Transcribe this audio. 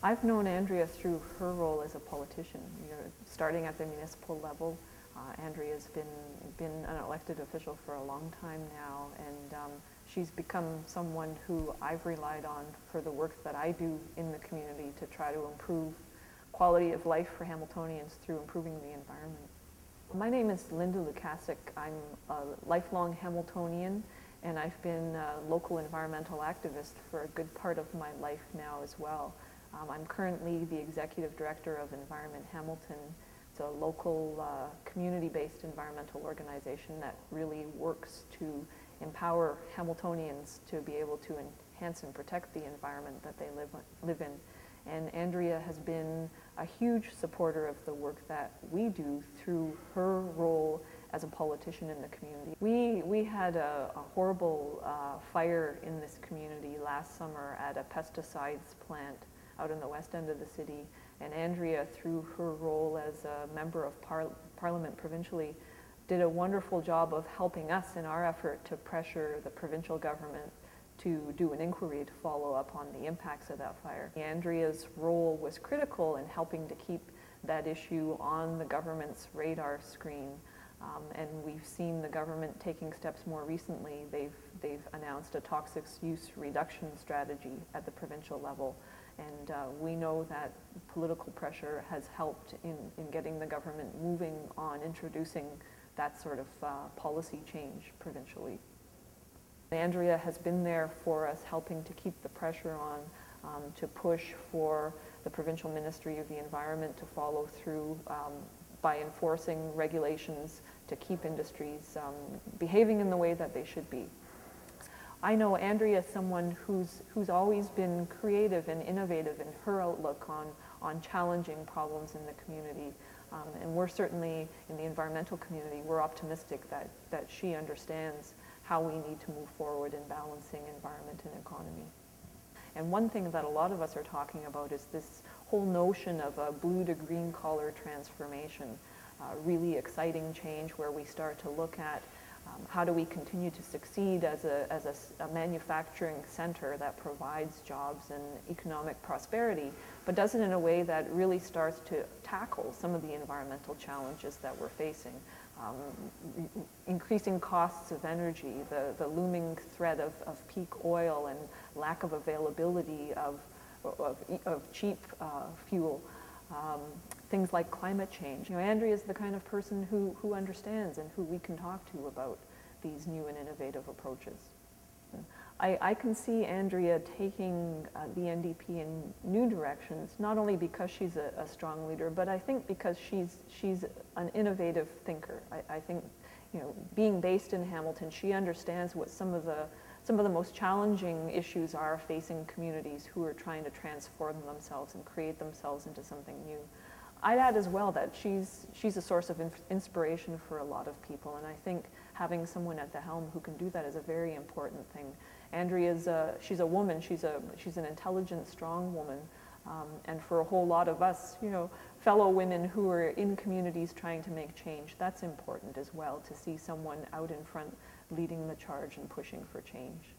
I've known Andrea through her role as a politician. Starting at the municipal level, Andrea's been an elected official for a long time now, and she's become someone who I've relied on for the work that I do in the community to try to improve quality of life for Hamiltonians through improving the environment. My name is Lynda Lukasik. I'm a lifelong Hamiltonian, and I've been a local environmental activist for a good part of my life now as well. I'm currently the Executive Director of Environment Hamilton. It's a local community-based environmental organization that really works to empower Hamiltonians to be able to enhance and protect the environment that they live in. And Andrea has been a huge supporter of the work that we do through her role as a politician in the community. We had a horrible fire in this community last summer at a pesticides plant out in the west end of the city, and Andrea, through her role as a member of Parliament provincially, did a wonderful job of helping us in our effort to pressure the provincial government to do an inquiry to follow up on the impacts of that fire. Andrea's role was critical in helping to keep that issue on the government's radar screen. And we've seen the government taking steps more recently. They've announced a toxic use reduction strategy at the provincial level. And we know that political pressure has helped in getting the government moving on introducing that sort of policy change provincially. Andrea has been there for us, helping to keep the pressure on, to push for the Provincial Ministry of the Environment to follow through by enforcing regulations to keep industries behaving in the way that they should be. I know Andrea is someone who's always been creative and innovative in her outlook on challenging problems in the community. And we're certainly, in the environmental community, we're optimistic that she understands how we need to move forward in balancing environment and economy. And one thing that a lot of us are talking about is this whole notion of a blue to green collar transformation, really exciting change where we start to look at how do we continue to succeed as a manufacturing center that provides jobs and economic prosperity, but does it in a way that really starts to tackle some of the environmental challenges that we're facing. Increasing costs of energy, the looming threat of peak oil and lack of availability of cheap fuel. Things like climate change. Andrea is the kind of person who understands and who we can talk to about these new and innovative approaches. I can see Andrea taking the NDP in new directions, not only because she's a strong leader, but I think because she's an innovative thinker. I think, being based in Hamilton, she understands what some of the most challenging issues are facing communities who are trying to transform themselves and create themselves into something new. I'd add as well that she's a source of inspiration for a lot of people, and I think having someone at the helm who can do that is a very important thing. Andrea's she's a woman, she's an intelligent, strong woman, and for a whole lot of us, fellow women who are in communities trying to make change, that's important as well, to see someone out in front leading the charge and pushing for change.